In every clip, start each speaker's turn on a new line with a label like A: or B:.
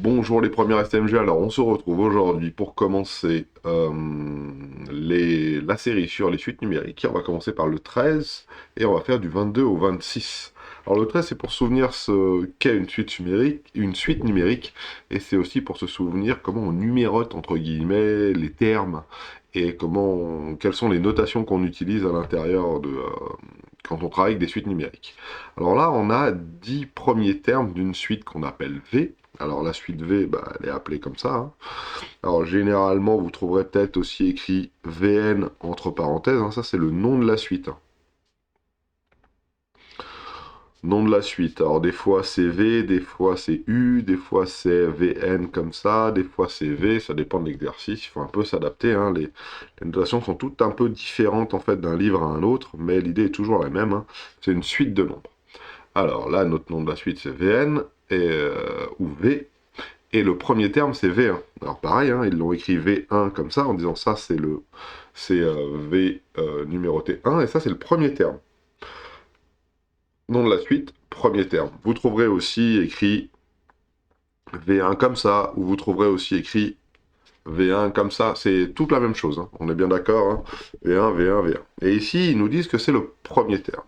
A: Bonjour les premiers STMG, alors on se retrouve aujourd'hui pour commencer la série sur les suites numériques. On va commencer par le 13 et on va faire du 22 au 26. Alors le 13 c'est pour se souvenir ce qu'est une suite numérique et c'est aussi pour se souvenir comment on numérote entre guillemets les termes et quelles sont les notations qu'on utilise à l'intérieur quand on travaille avec des suites numériques. Alors là on a 10 premiers termes d'une suite qu'on appelle V. Alors la suite V, bah, elle est appelée comme ça, hein. Alors généralement, vous trouverez peut-être aussi écrit VN entre parenthèses, hein. Ça c'est le nom de la suite, hein. Nom de la suite. Alors des fois c'est V, des fois c'est U, des fois c'est VN comme ça, des fois c'est V, ça dépend de l'exercice, il faut un peu s'adapter, hein. Les notations sont toutes un peu différentes en fait d'un livre à un autre, mais l'idée est toujours la même, hein. C'est une suite de nombres. Alors là, notre nom de la suite c'est VN, ou V, et le premier terme, c'est V1. Alors pareil, hein, ils l'ont écrit V1 comme ça, en disant ça, c'est V numéroté 1, et ça, c'est le premier terme. Nom de la suite, premier terme. Vous trouverez aussi écrit V1 comme ça, ou vous trouverez aussi écrit V1 comme ça. C'est toute la même chose, hein. On est bien d'accord, hein. V1, V1, V1. Et ici, ils nous disent que c'est le premier terme.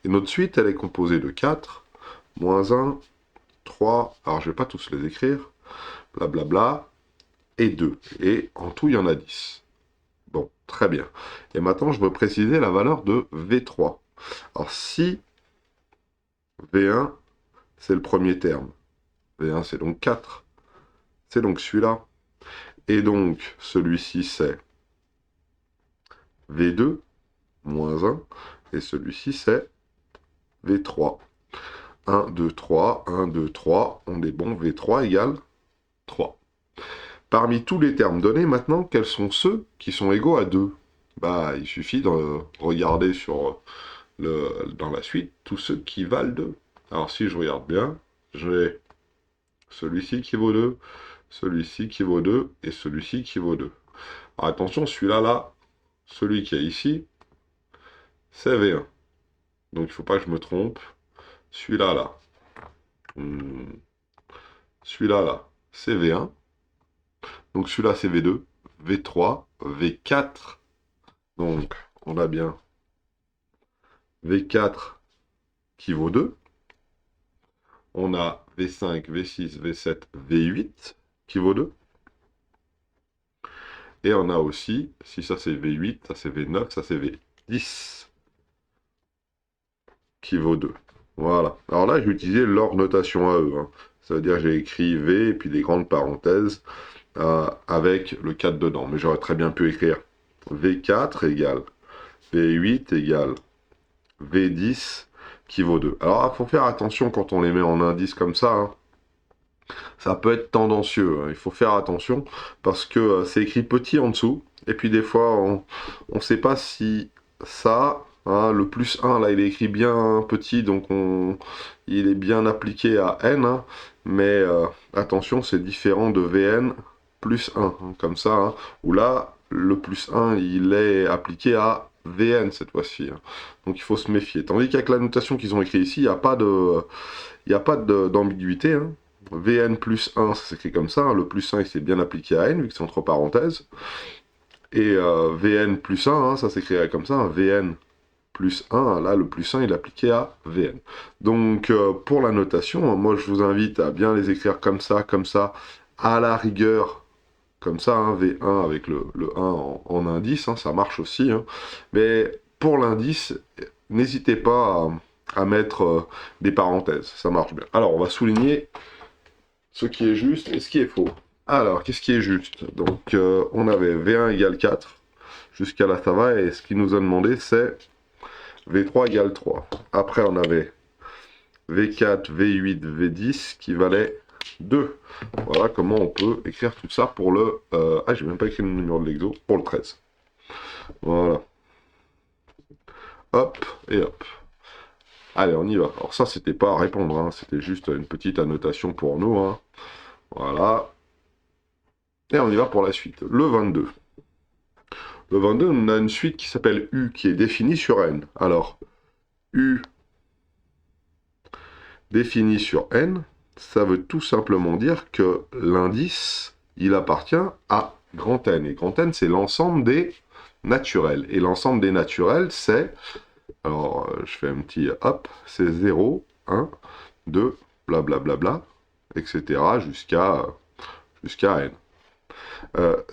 A: Et notre suite, elle est composée de 4, moins 1, 3, alors je ne vais pas tous les écrire, blablabla, et 2. Et en tout, il y en a 10. Bon, très bien. Et maintenant, je veux préciser la valeur de V3. Alors, si V1, c'est le premier terme, V1, c'est donc 4, c'est donc celui-là. Et donc, celui-ci, c'est V2, moins 1, et celui-ci, c'est V3. 1, 2, 3, 1, 2, 3, on est bon, V3 égale 3. Parmi tous les termes donnés, maintenant, quels sont ceux qui sont égaux à 2? Bah, il suffit de regarder dans la suite tous ceux qui valent 2. Alors si je regarde bien, j'ai celui-ci qui vaut 2, celui-ci qui vaut 2, et celui-ci qui vaut 2. Alors attention, celui-là, là, celui qui est ici, c'est V1. Donc il ne faut pas que je me trompe. Celui-là, là, celui-là, là, c'est V1. Donc celui-là, c'est V2, V3, V4. Donc on a bien V4 qui vaut 2. On a V5, V6, V7, V8 qui vaut 2. Et on a aussi, si ça c'est V8, ça c'est V9, ça c'est V10 qui vaut 2. Voilà. Alors là, j'ai utilisé leur notation à eux, hein. Ça veut dire que j'ai écrit V et puis des grandes parenthèses avec le 4 dedans. Mais j'aurais très bien pu écrire V4 égale V8 égale V10 qui vaut 2. Alors, il faut faire attention quand on les met en indice comme ça, hein. Ça peut être tendancieux, hein. Il faut faire attention parce que c'est écrit petit en dessous. Et puis des fois, on ne sait pas si ça, hein, le plus 1, là, il est écrit bien petit, donc il est bien appliqué à n, hein. Mais attention, c'est différent de Vn plus 1, hein, comme ça, hein, où là, le plus 1, il est appliqué à Vn cette fois-ci, hein. Donc il faut se méfier. Tandis qu'avec la notation qu'ils ont écrit ici, il n'y a pas d'ambiguïté, hein. Vn plus 1, ça s'écrit comme ça, hein. Le plus 1, il s'est bien appliqué à n, vu que c'est entre parenthèses. Et Vn plus 1, hein, ça s'écrirait comme ça, hein. Vn plus 1, là, le plus 1, il est appliqué à Vn. Donc, pour la notation, moi, je vous invite à bien les écrire comme ça, à la rigueur, comme ça, hein, V1 avec le 1 en indice, hein, ça marche aussi, hein. Mais pour l'indice, n'hésitez pas à mettre des parenthèses, ça marche bien. Alors, on va souligner ce qui est juste et ce qui est faux. Alors, qu'est-ce qui est juste? Donc, on avait V1 égale 4, jusqu'à là ça va, et ce qu'il nous a demandé, c'est V3 égale 3. Après, on avait V4, V8, V10 qui valait 2. Voilà comment on peut écrire tout ça pour le... Ah, j'ai même pas écrit le numéro de l'exo, pour le 13. Voilà. Hop, et hop. Allez, on y va. Alors ça, c'était pas à répondre, hein, c'était juste une petite annotation pour nous, hein. Voilà. Et on y va pour la suite. Le 22. Le 22, on a une suite qui s'appelle U, qui est définie sur N. Alors, U définie sur N, ça veut tout simplement dire que l'indice, il appartient à grand N. Et grand N, c'est l'ensemble des naturels. Et l'ensemble des naturels, c'est... Alors, je fais un petit hop, c'est 0, 1, 2, blablabla, etc. jusqu'à n.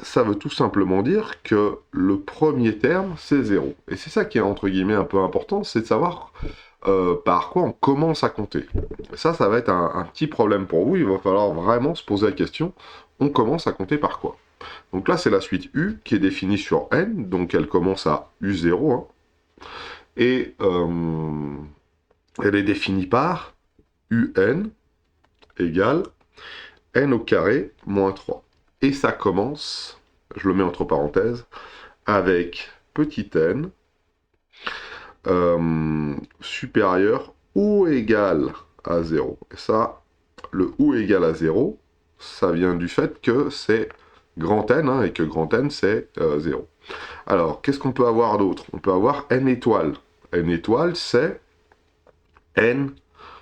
A: Ça veut tout simplement dire que le premier terme, c'est 0. Et c'est ça qui est, entre guillemets, un peu important, c'est de savoir par quoi on commence à compter. Ça va être un petit problème pour vous, il va falloir vraiment se poser la question, on commence à compter par quoi? Donc là, c'est la suite U qui est définie sur n, donc elle commence à U0, hein, et elle est définie par UN égale n au carré moins 3. Et ça commence, je le mets entre parenthèses, avec petit n supérieur ou égal à 0. Et ça, le ou égal à 0, ça vient du fait que c'est grand N, hein, et que grand N, c'est 0. Alors, qu'est-ce qu'on peut avoir d'autre? On peut avoir n étoiles. N étoiles, c'est n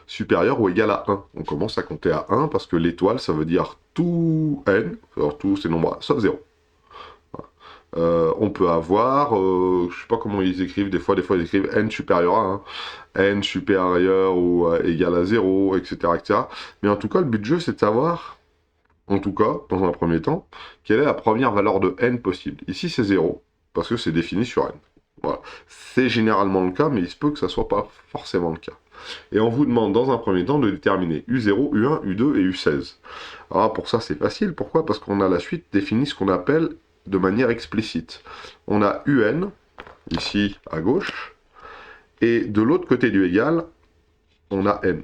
A: supérieur ou égal à 1. On commence à compter à 1 parce que l'étoile, ça veut dire tout n, alors tous ces nombres, sauf 0. On peut avoir, je sais pas comment ils écrivent, des fois ils écrivent n supérieur à 1, n supérieur ou égal à 0, etc., etc. Mais en tout cas, le but du jeu, c'est de savoir, en tout cas, dans un premier temps, quelle est la première valeur de n possible. Ici, c'est 0, parce que c'est défini sur n. Voilà. C'est généralement le cas, mais il se peut que ça soit pas forcément le cas. Et on vous demande dans un premier temps de déterminer U0, U1, U2 et U16. Alors pour ça, c'est facile. Pourquoi? Parce qu'on a la suite définie ce qu'on appelle de manière explicite. On a UN, ici à gauche, et de l'autre côté du égal, on a N.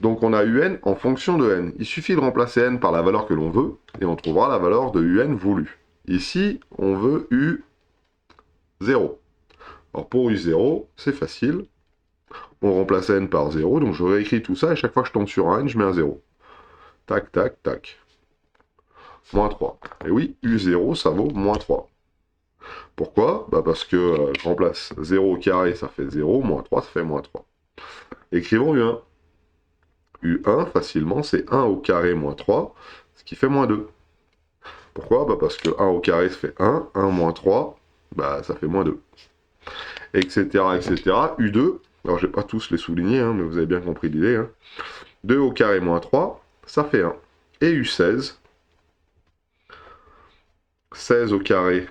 A: Donc on a UN en fonction de N. Il suffit de remplacer N par la valeur que l'on veut, et on trouvera la valeur de UN voulue. Ici, on veut U0. Alors pour U0, c'est facile. On remplace n par 0, donc je réécris tout ça, et chaque fois que je tombe sur un n, je mets un 0. Tac, tac, tac. Moins 3. Et oui, U0, ça vaut moins 3. Pourquoi? Bah parce que je remplace 0 au carré, ça fait 0, moins 3, ça fait moins 3. Écrivons U1. U1, facilement, c'est 1 au carré moins 3, ce qui fait moins 2. Pourquoi? Bah parce que 1 au carré, ça fait 1, 1 moins 3, bah ça fait moins 2. Etc., etc. U2, alors je vais pas tous les souligner, hein, mais vous avez bien compris l'idée, hein. 2 au carré moins 3, ça fait 1. Et U16, 16 au carré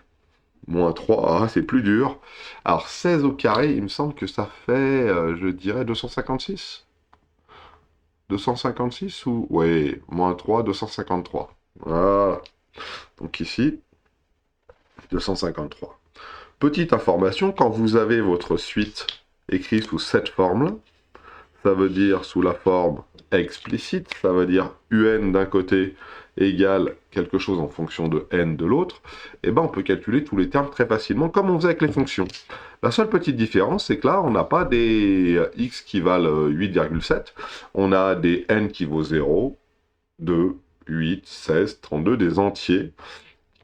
A: moins 3, ah, c'est plus dur. Alors 16 au carré, il me semble que ça fait, je dirais, 256. 256 ou... Ouais, moins 3, 253. Voilà. Donc ici, 253. Petite information, quand vous avez votre suite écrite sous cette forme-là, ça veut dire sous la forme explicite, ça veut dire UN d'un côté égale quelque chose en fonction de n de l'autre, et ben on peut calculer tous les termes très facilement comme on faisait avec les fonctions. La seule petite différence, c'est que là, on n'a pas des x qui valent 8,7, on a des n qui vaut 0, 2, 8, 16, 32, des entiers,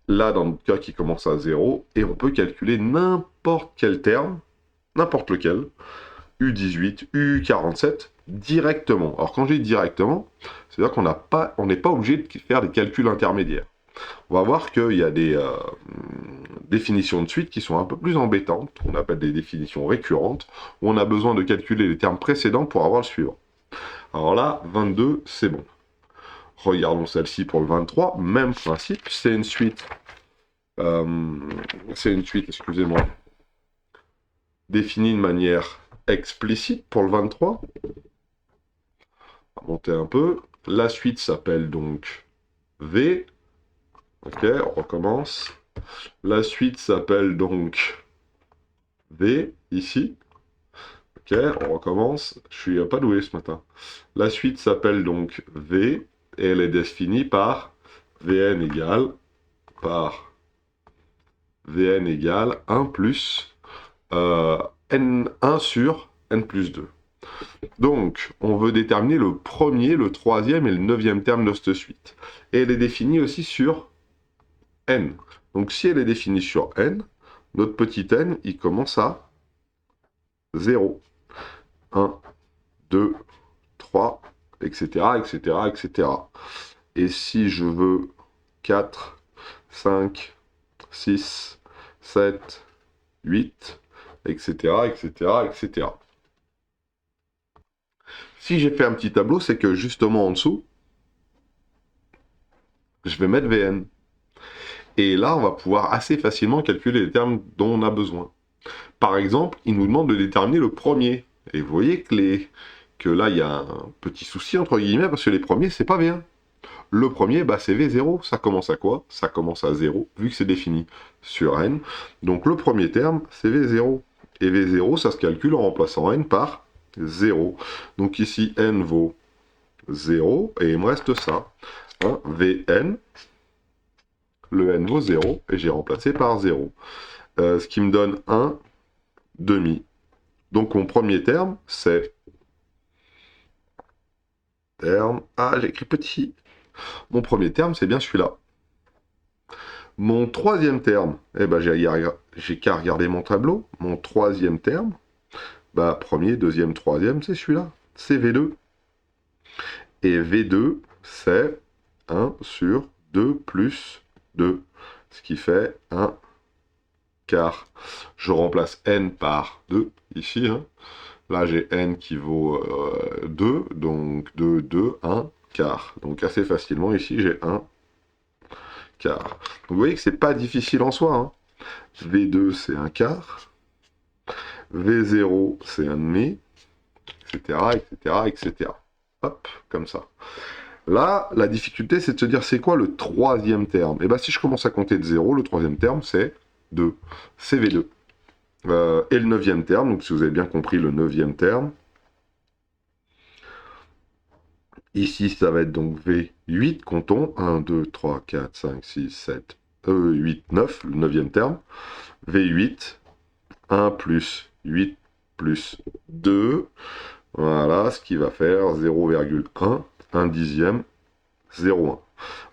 A: là dans notre cas qui commence à 0, et on peut calculer n'importe quel terme, n'importe lequel, U18, U47, directement. Alors quand je dis directement, c'est-à-dire qu'on n'est pas obligé de faire des calculs intermédiaires. On va voir qu'il y a des définitions de suite qui sont un peu plus embêtantes, qu'on appelle des définitions récurrentes, où on a besoin de calculer les termes précédents pour avoir le suivant. Alors là, 22, c'est bon. Regardons celle-ci pour le 23, même principe, c'est une suite, excusez-moi, définie de manière explicite pour le 23. On va monter un peu. La suite s'appelle donc V. Ok, on recommence. La suite s'appelle donc V, ici. Ok, on recommence. Je suis pas doué ce matin. La suite s'appelle donc V, et elle est définie par Vn égale 1 plus n1 sur n plus 2. Donc, on veut déterminer le premier, le troisième et le neuvième terme de cette suite. Et elle est définie aussi sur n. Donc, si elle est définie sur n, notre petit n, il commence à 0. 1, 2, 3, etc., etc., etc. Et si je veux 4, 5, 6, 7, 8, etc., etc., etc. Si j'ai fait un petit tableau, c'est que justement en dessous, je vais mettre Vn. Et là, on va pouvoir assez facilement calculer les termes dont on a besoin. Par exemple, il nous demande de déterminer le premier. Et vous voyez que là, il y a un petit souci, entre guillemets, parce que les premiers, c'est pas V1. Le premier, bah, c'est V0. Ça commence à quoi? Ça commence à 0, vu que c'est défini sur n. Donc le premier terme, c'est V0. Et V0, ça se calcule en remplaçant n par 0. Donc ici, n vaut 0, et il me reste ça. Hein, Vn, le n vaut 0, et j'ai remplacé par 0. Ce qui me donne 1 demi. Donc mon premier terme, c'est... Ah, j'ai écrit petit. Mon premier terme, c'est bien celui-là. Mon troisième terme, eh ben, j'ai qu'à regarder mon tableau. Mon troisième terme, bah, premier, deuxième, troisième, c'est celui-là. C'est V2. Et V2, c'est 1 sur 2 plus 2. Ce qui fait 1 quart. Je remplace n par 2, ici. Hein. Là, j'ai n qui vaut 2, donc 2, 2, 1 quart. Donc assez facilement, ici, j'ai 1 quart. Donc vous voyez que c'est pas difficile en soi. Hein. V2, c'est 1 quart. V0, c'est 1 demi, etc., etc., etc. Hop, comme ça. Là, la difficulté, c'est de se dire, c'est quoi le troisième terme? Et bien, si je commence à compter de 0, le troisième terme, c'est 2. C'est V2. Et le neuvième terme, donc si vous avez bien compris le neuvième terme, ici, ça va être donc V8, comptons, 1, 2, 3, 4, 5, 6, 7, 8, 9, le neuvième terme, V8, 1 plus 8 plus 2, voilà, ce qui va faire 0,1, 1 dixième, 0,1.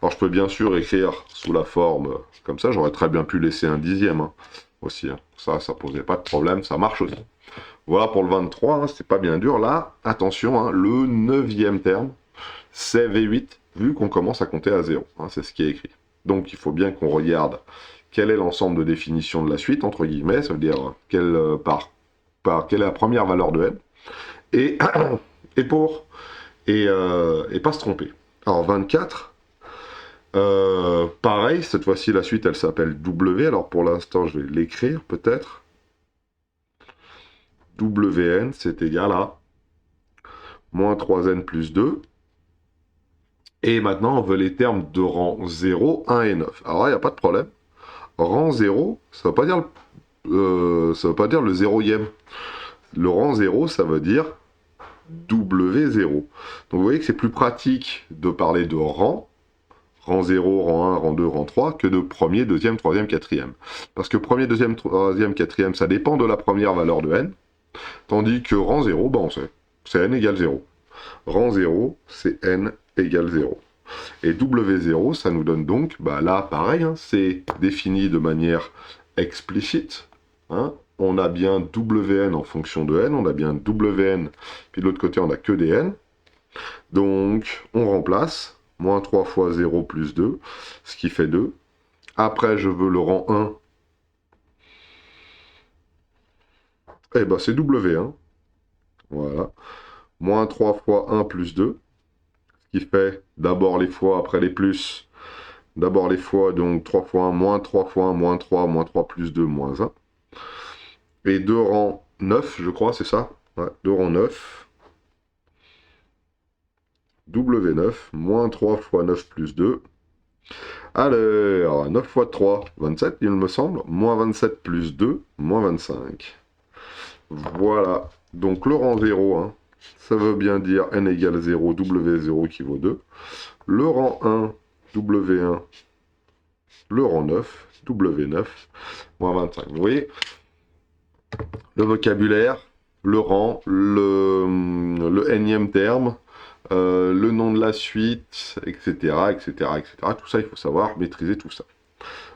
A: Alors je peux bien sûr écrire sous la forme comme ça, j'aurais très bien pu laisser un dixième hein, aussi, hein. Ça posait pas de problème, ça marche aussi. Voilà pour le 23, hein, c'est pas bien dur. Là, attention, hein, le neuvième terme, c'est V8, vu qu'on commence à compter à 0. Hein, c'est ce qui est écrit. Donc il faut bien qu'on regarde quel est l'ensemble de définition de la suite, entre guillemets, ça veut dire quelle est la première valeur de n, et, et pas se tromper. Alors 24, pareil, cette fois-ci la suite elle s'appelle W, alors pour l'instant je vais l'écrire peut-être. Wn, c'est égal à moins 3n plus 2. Et maintenant, on veut les termes de rang 0, 1 et 9. Alors là, il n'y a pas de problème. Rang 0, ça ne veut pas dire le zéroième. Le rang 0, ça veut dire W0. Donc vous voyez que c'est plus pratique de parler de rang 0, rang 1, rang 2, rang 3, que de premier, deuxième, troisième, quatrième. Parce que premier, deuxième, troisième, quatrième, ça dépend de la première valeur de n. Tandis que rang 0, ben on sait, c'est n égale 0. Rang 0, c'est n égale 0. Et W0, ça nous donne donc, bah là, pareil, hein, c'est défini de manière explicite. Hein. On a bien Wn en fonction de n, on a bien Wn, puis de l'autre côté, on n'a que des n. Donc, on remplace, moins 3 fois 0 plus 2, ce qui fait 2. Après, je veux le rang 1. Eh ben, c'est W1. Voilà. Moins 3 fois 1 plus 2. Ce qui fait d'abord les fois, après les plus. D'abord les fois, donc 3 fois 1, moins 3 fois 1, moins 3 plus 2, moins 1. Et 2 rangs 9, je crois, c'est ça? Ouais, 2 rangs 9. W9, moins 3 fois 9 plus 2. Alors, 9 fois 3, 27, il me semble. Moins 27 plus 2, moins 25. Voilà. Donc le rang 0, hein, ça veut bien dire n égale 0, W0 qui vaut 2. Le rang 1, W1. Le rang 9, W9, moins 25. Vous voyez, le vocabulaire, le rang, le énième terme, le nom de la suite, etc., etc., etc. Tout ça, il faut savoir maîtriser tout ça.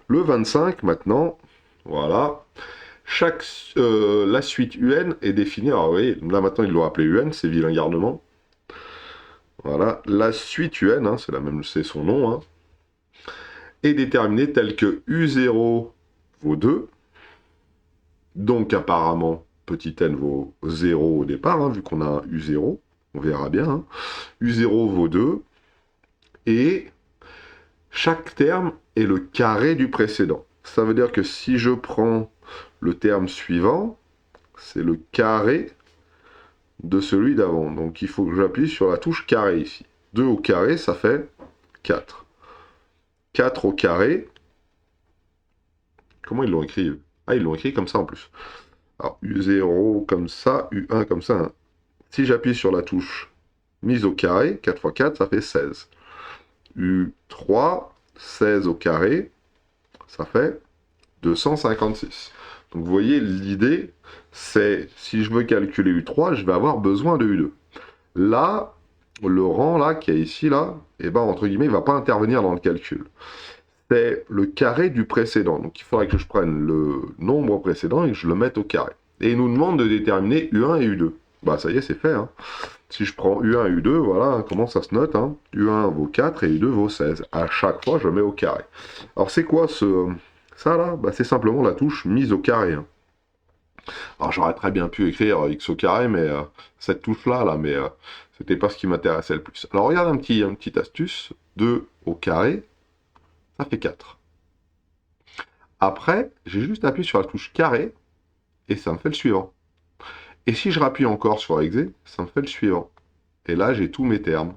A: Le 25, maintenant, voilà. La suite UN est définie. Alors, vous voyez, là, maintenant, ils l'ont appelé UN, c'est vilain garnement. Voilà, la suite UN, hein, c'est son nom, hein, est déterminée telle que U0 vaut 2, donc apparemment petit n vaut 0 au départ, hein, vu qu'on a un U0, on verra bien, hein. U0 vaut 2, et chaque terme est le carré du précédent. Ça veut dire que si je prends le terme suivant, c'est le carré de celui d'avant. Donc il faut que j'appuie sur la touche carré ici. 2 au carré, ça fait 4. 4 au carré. Comment ils l'ont écrit? Ah, ils l'ont écrit comme ça en plus. Alors U0 comme ça, U1 comme ça. Hein. Si j'appuie sur la touche mise au carré, 4 x 4, ça fait 16. U3, 16 au carré, ça fait 256. Donc vous voyez, l'idée, c'est, si je veux calculer U3, je vais avoir besoin de U2. Là, le rang là, qui est ici, là, et ben, entre guillemets, il ne va pas intervenir dans le calcul. C'est le carré du précédent. Donc il faudrait que je prenne le nombre précédent et que je le mette au carré. Et il nous demande de déterminer U1 et U2. Bah ça y est, c'est fait. Hein. Si je prends U1 et U2, voilà comment ça se note. Hein. U1 vaut 4 et U2 vaut 16. À chaque fois, je mets au carré. Alors c'est quoi ça là? Bah, c'est simplement la touche mise au carré. Hein. Alors j'aurais très bien pu écrire X au carré, mais cette touche-là, mais c'était pas ce qui m'intéressait le plus. Alors regarde un petit astuce. 2 au carré, ça fait 4. Après, j'ai juste appuyé sur la touche carré, et ça me fait le suivant. Et si je rappuie encore sur exe, ça me fait le suivant. Et là, j'ai tous mes termes.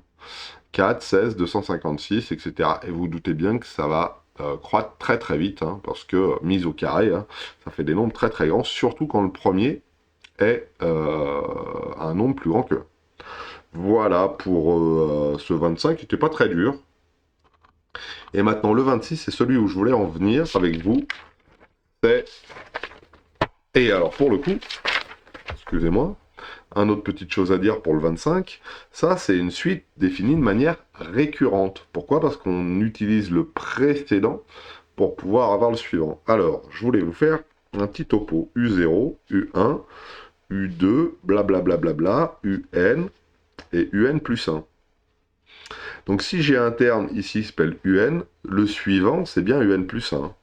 A: 4, 16, 256, etc. Et vous doutez bien que ça va croître très très vite, hein, parce que mise au carré, hein, ça fait des nombres très très grands, surtout quand le premier est un nombre plus grand que 1. Voilà pour ce 25 qui n'était pas très dur. Et maintenant, le 26, c'est celui où je voulais en venir avec vous. C'est... Et alors, pour le coup, excusez-moi, une autre petite chose à dire pour le 25, ça c'est une suite définie de manière récurrente. Pourquoi? Parce qu'on utilise le précédent pour pouvoir avoir le suivant. Alors, je voulais vous faire un petit topo. U0, U1, U2, blablabla, UN et UN plus 1. Donc si j'ai un terme ici qui s'appelle UN, le suivant c'est bien UN plus 1.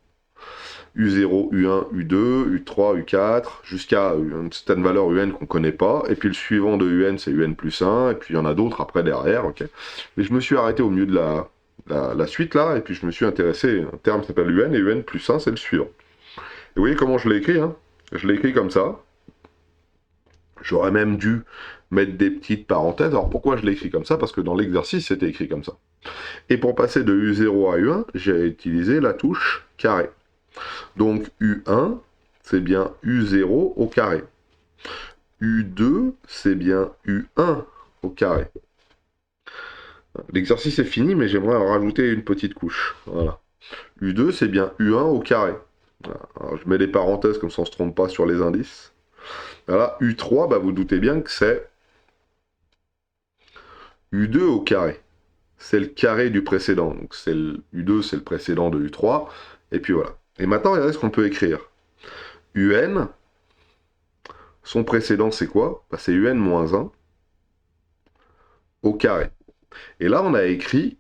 A: U0, U1, U2, U3, U4, jusqu'à une certaine valeur UN qu'on ne connaît pas, et puis le suivant de UN, c'est UN plus 1, et puis il y en a d'autres après derrière, ok. Mais je me suis arrêté au milieu de la suite là, et puis je me suis intéressé à un terme qui s'appelle UN, et UN plus 1, c'est le suivant. Et vous voyez comment je l'ai écrit, hein? Je l'ai écrit comme ça. J'aurais même dû mettre des petites parenthèses. Alors pourquoi je l'ai écrit comme ça? Parce que dans l'exercice, c'était écrit comme ça. Et pour passer de U0 à U1, j'ai utilisé la touche carré. Donc U1, c'est bien U0 au carré. U2, c'est bien U1 au carré. L'exercice est fini, mais j'aimerais en rajouter une petite couche. Voilà. U2, c'est bien U1 au carré. Voilà. Alors, je mets des parenthèses comme ça on ne se trompe pas sur les indices. Voilà. U3, bah, vous doutez bien que c'est U2 au carré. C'est le carré du précédent. Donc U2, c'est le précédent de U3. Et puis voilà. Et maintenant, regardez ce qu'on peut écrire. UN, son précédent, c'est quoi? Bah, c'est UN moins 1 au carré. Et là, on a écrit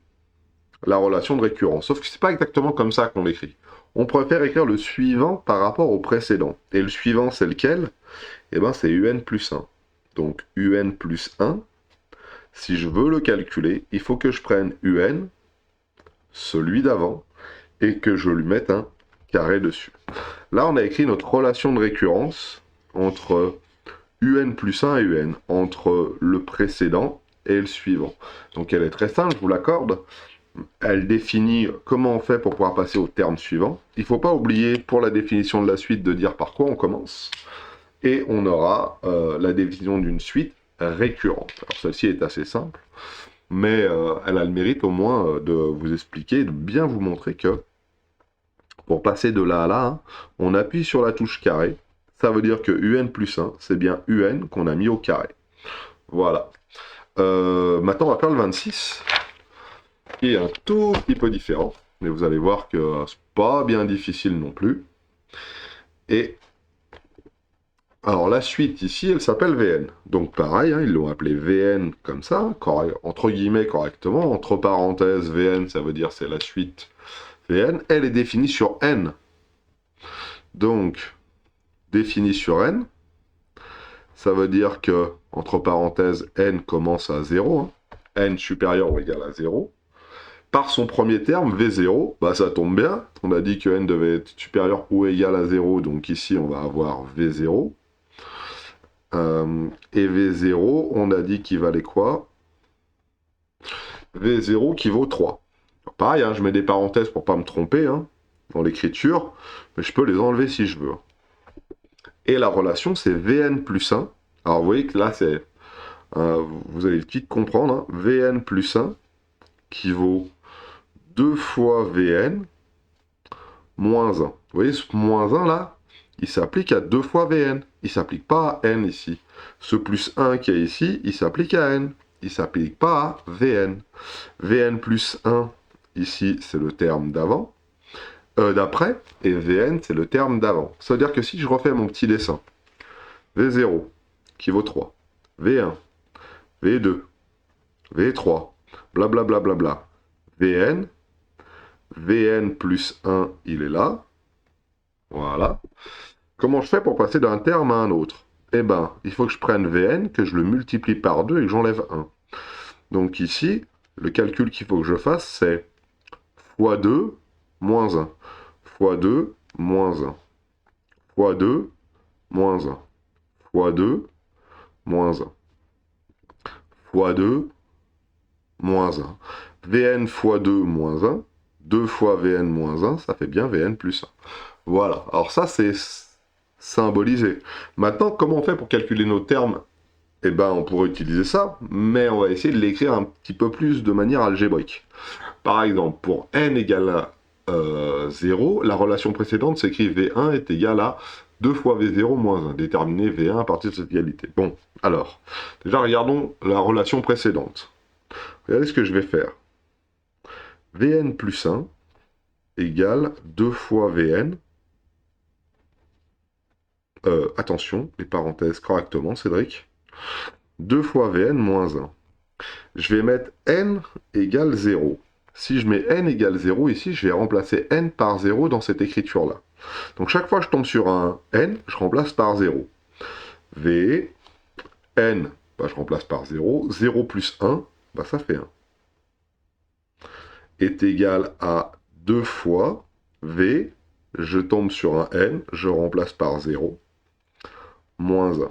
A: la relation de récurrence. Sauf que c'est pas exactement comme ça qu'on l'écrit. On préfère écrire le suivant par rapport au précédent. Et le suivant, c'est lequel? Eh bien, c'est UN plus 1. Donc, UN plus 1, si je veux le calculer, il faut que je prenne UN, celui d'avant, et que je lui mette un carré dessus. Là, on a écrit notre relation de récurrence entre UN plus 1 et UN, entre le précédent et le suivant. Donc elle est très simple, je vous l'accorde. Elle définit comment on fait pour pouvoir passer au terme suivant. Il ne faut pas oublier pour la définition de la suite de dire par quoi on commence. Et on aura la définition d'une suite récurrente. Alors celle-ci est assez simple, mais elle a le mérite au moins de vous expliquer, de bien vous montrer que pour passer de là à là, hein, on appuie sur la touche carré. Ça veut dire que UN plus 1, c'est bien UN qu'on a mis au carré. Voilà. Maintenant, on va faire le 26, qui est un tout petit peu différent. Mais vous allez voir que c'est pas bien difficile non plus. Et Alors la suite ici, elle s'appelle Vn. Donc pareil, hein, ils l'ont appelé Vn comme ça, entre guillemets correctement. Entre parenthèses, Vn, ça veut dire c'est la suite Vn. Elle est définie sur n. Donc, définie sur n, ça veut dire que, entre parenthèses, n commence à 0, hein, n supérieur ou égal à 0. Par son premier terme, V0, bah ça tombe bien. On a dit que n devait être supérieur ou égal à 0, donc ici on va avoir V0. Et V0, on a dit qu'il valait quoi? V0 qui vaut 3. Alors, pareil, hein, je mets des parenthèses pour pas me tromper hein, dans l'écriture, mais je peux les enlever si je veux. Et la relation, c'est Vn plus 1. Alors vous voyez que là, c'est vous allez vite comprendre. Hein, Vn plus 1 qui vaut 2 fois Vn moins 1. Vous voyez, ce moins 1 là, il s'applique à 2 fois Vn. Il ne s'applique pas à n ici. Ce plus 1 qui est ici, il s'applique à n. Il ne s'applique pas à Vn. Vn plus 1, ici, c'est le terme d'avant. D'après, et Vn, c'est le terme d'avant. Ça veut dire que si je refais mon petit dessin, V0, qui vaut 3, V1, V2, V3, blablabla, bla, bla, bla, Vn, Vn plus 1, il est là. Voilà. Comment je fais pour passer d'un terme à un autre? Eh ben, il faut que je prenne Vn, que je le multiplie par 2 et que j'enlève 1. Donc ici, le calcul qu'il faut que je fasse, c'est fois 2 moins 1, fois 2 moins 1, fois 2 moins 1, fois 2 moins 1, fois 2 moins 1. Vn fois 2 moins 1, 2 fois Vn moins 1, ça fait bien Vn plus 1. Voilà, alors ça c'est symbolisé. Maintenant, comment on fait pour calculer nos termes? Eh ben, on pourrait utiliser ça, mais on va essayer de l'écrire un petit peu plus de manière algébrique. Par exemple, pour n égale à 0, la relation précédente s'écrit V1 est égal à 2 fois V0 moins 1. Déterminer V1 à partir de cette égalité. Bon, alors, déjà regardons la relation précédente. Regardez ce que je vais faire. Vn plus 1 égale 2 fois Vn. Attention, les parenthèses correctement, Cédric. 2 fois Vn moins 1. Je vais mettre n égale 0. Si je mets n égale 0 ici, je vais remplacer n par 0 dans cette écriture-là. Donc chaque fois que je tombe sur un n, je remplace par 0. V, n, bah, je remplace par 0. 0 plus 1, bah, ça fait 1. Est égal à 2 fois V, je tombe sur un n, je remplace par 0, moins 1.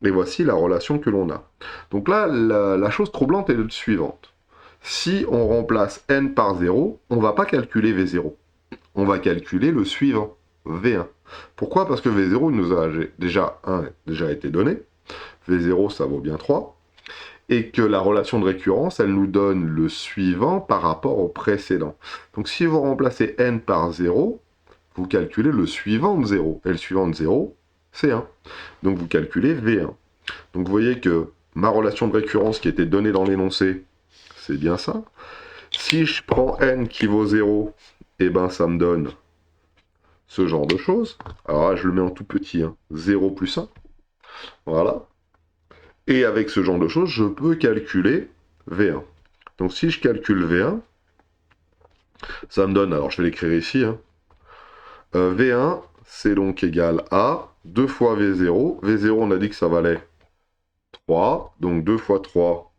A: Et voici la relation que l'on a. Donc là, la chose troublante est la suivante. Si on remplace n par 0, on ne va pas calculer V0. On va calculer le suivant, V1. Pourquoi? Parce que V0 il nous a déjà été donné. V0, ça vaut bien 3. Et que la relation de récurrence, elle nous donne le suivant par rapport au précédent. Donc si vous remplacez n par 0, vous calculez le suivant de 0. Et le suivant de 0, c'est 1. Donc vous calculez V1. Donc vous voyez que ma relation de récurrence qui était donnée dans l'énoncé, c'est bien ça. Si je prends n qui vaut 0, eh ben ça me donne ce genre de choses. Alors là, je le mets en tout petit, hein. 0 plus 1. Voilà. Et avec ce genre de choses, je peux calculer V1. Donc si je calcule V1, ça me donne, alors je vais l'écrire ici, hein. V1, c'est donc égal à 2 fois V0. V0, on a dit que ça valait 3, donc 2 fois 3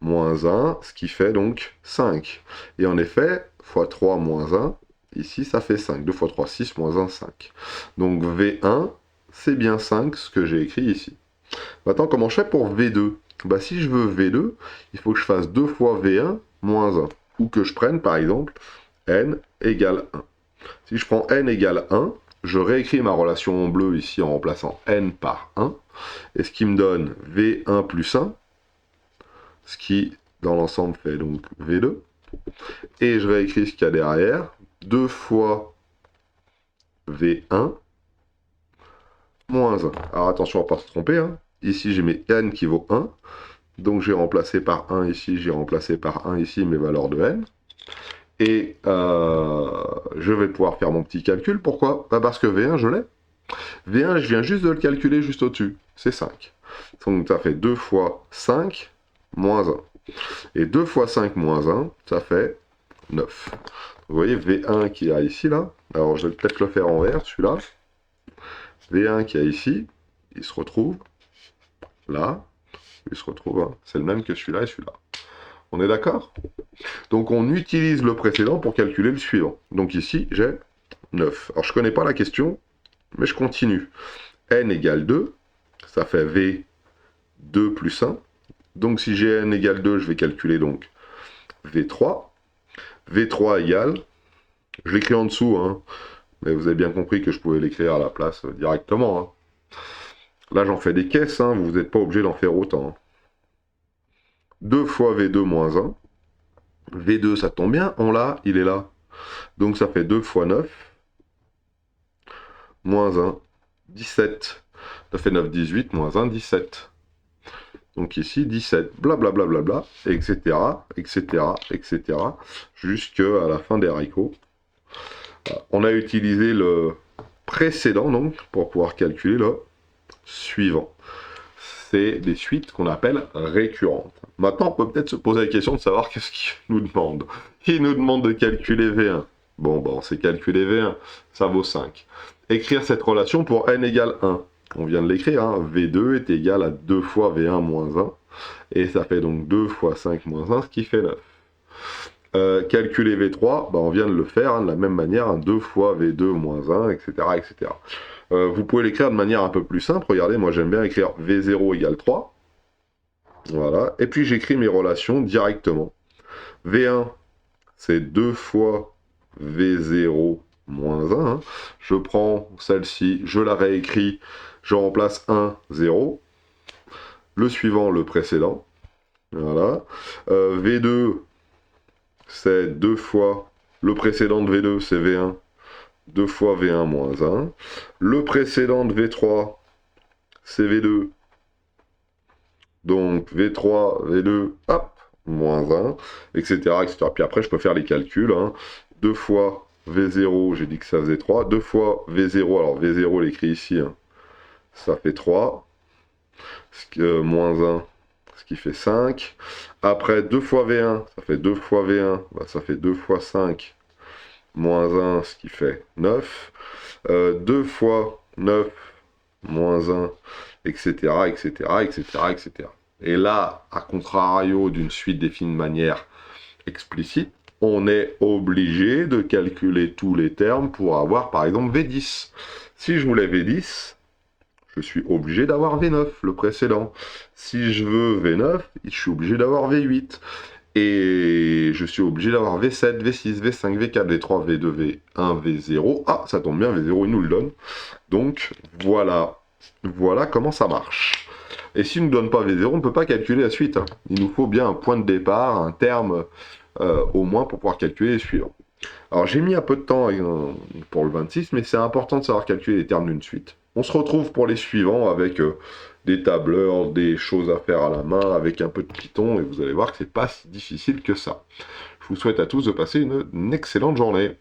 A: moins 1, ce qui fait donc 5. Et en effet, fois 3 moins 1, ici ça fait 5. 2 fois 3, 6, moins 1, 5. Donc V1, c'est bien 5, ce que j'ai écrit ici. Maintenant, comment je fais pour V2? Bah, si je veux V2, il faut que je fasse 2 fois V1 moins 1. Ou que je prenne, par exemple, n égale 1. Si je prends n égale 1, je réécris ma relation en bleu ici en remplaçant n par 1. Et ce qui me donne V1 plus 1, ce qui, dans l'ensemble, fait donc V2. Et je réécris ce qu'il y a derrière. 2 fois V1 moins 1. Alors attention à ne pas se tromper. Hein. Ici, j'ai mes n qui vaut 1. Donc j'ai remplacé par 1 ici, j'ai remplacé par 1 ici mes valeurs de n. Et je vais pouvoir faire mon petit calcul. Pourquoi? Bah parce que V1, je l'ai. V1, je viens juste de le calculer juste au-dessus, c'est 5. Donc ça fait 2 fois 5 moins 1. Et 2 fois 5 moins 1, ça fait 9. Vous voyez V1 qui est ici, là. Alors je vais peut-être le faire en vert, celui-là. V1 qui est ici, il se retrouve là. Il se retrouve, hein. C'est le même que celui-là et celui-là. On est d'accord? Donc on utilise le précédent pour calculer le suivant. Donc ici, j'ai 9. Alors je ne connais pas la question, mais je continue. N égale 2, ça fait V2 plus 1. Donc si j'ai N égale 2, je vais calculer donc V3. V3 égale, je l'écris en dessous, hein, mais vous avez bien compris que je pouvais l'écrire à la place directement. Hein. Là j'en fais des caisses, hein, vous n'êtes pas obligé d'en faire autant. Hein. 2 fois V2 moins 1. V2 ça tombe bien, on l'a, il est là. Donc ça fait 2 fois 9. Moins 1, 17. Ça fait 9, 18, moins 1, 17. Donc ici, 17, blablabla, bla, bla, bla, etc., etc., etc., jusqu'à la fin des haricots. On a utilisé le précédent, donc, pour pouvoir calculer le suivant. C'est des suites qu'on appelle récurrentes. Maintenant, on peut peut-être se poser la question de savoir qu'est-ce qu'il nous demande. Il nous demande de calculer V1. Bon, on sait calculer V1, ça vaut 5. Écrire cette relation pour n égale 1. On vient de l'écrire, hein. V2 est égal à 2 fois V1 moins 1. Et ça fait donc 2 fois 5 moins 1, ce qui fait 9. Calculer V3, on vient de le faire hein, de la même manière, hein, 2 fois V2 moins 1, etc. etc. Vous pouvez l'écrire de manière un peu plus simple. Regardez, moi j'aime bien écrire V0 égale 3. Voilà. Et puis j'écris mes relations directement. V1, c'est 2 fois V0 moins 1. Hein. Je prends celle-ci, je la réécris, je remplace 1, 0. Le suivant, le précédent. Voilà. V2, c'est 2 fois le précédent de V2, c'est V1. 2 fois V1 moins 1. Le précédent de V3, c'est V2. Donc V3, V2, hop, moins 1, etc., etc. Puis après, je peux faire les calculs. Hein. 2 fois V0, j'ai dit que ça faisait 3. 2 fois V0, alors V0, l'écrit ici, hein, ça fait 3. Moins 1, ce qui fait 5. Après, 2 fois V1, ça fait 2 fois V1, ça fait 2 fois 5, moins 1, ce qui fait 9. 2 fois 9, moins 1, etc., etc., etc., etc. Et là, à contrario d'une suite définie de manière explicite, on est obligé de calculer tous les termes pour avoir, par exemple, V10. Si je voulais V10, je suis obligé d'avoir V9, le précédent. Si je veux V9, je suis obligé d'avoir V8. Et je suis obligé d'avoir V7, V6, V5, V4, V3, V2, V1, V0. Ah, ça tombe bien, V0, il nous le donne. Donc, voilà. Voilà comment ça marche. Et s'il ne nous donne pas V0, on ne peut pas calculer la suite. Hein. Il nous faut bien un point de départ, un terme au moins pour pouvoir calculer les suivants. Alors, j'ai mis un peu de temps pour le 26, mais c'est important de savoir calculer les termes d'une suite. On se retrouve pour les suivants avec des tableurs, des choses à faire à la main, avec un peu de Python, et vous allez voir que c'est pas si difficile que ça. Je vous souhaite à tous de passer une excellente journée.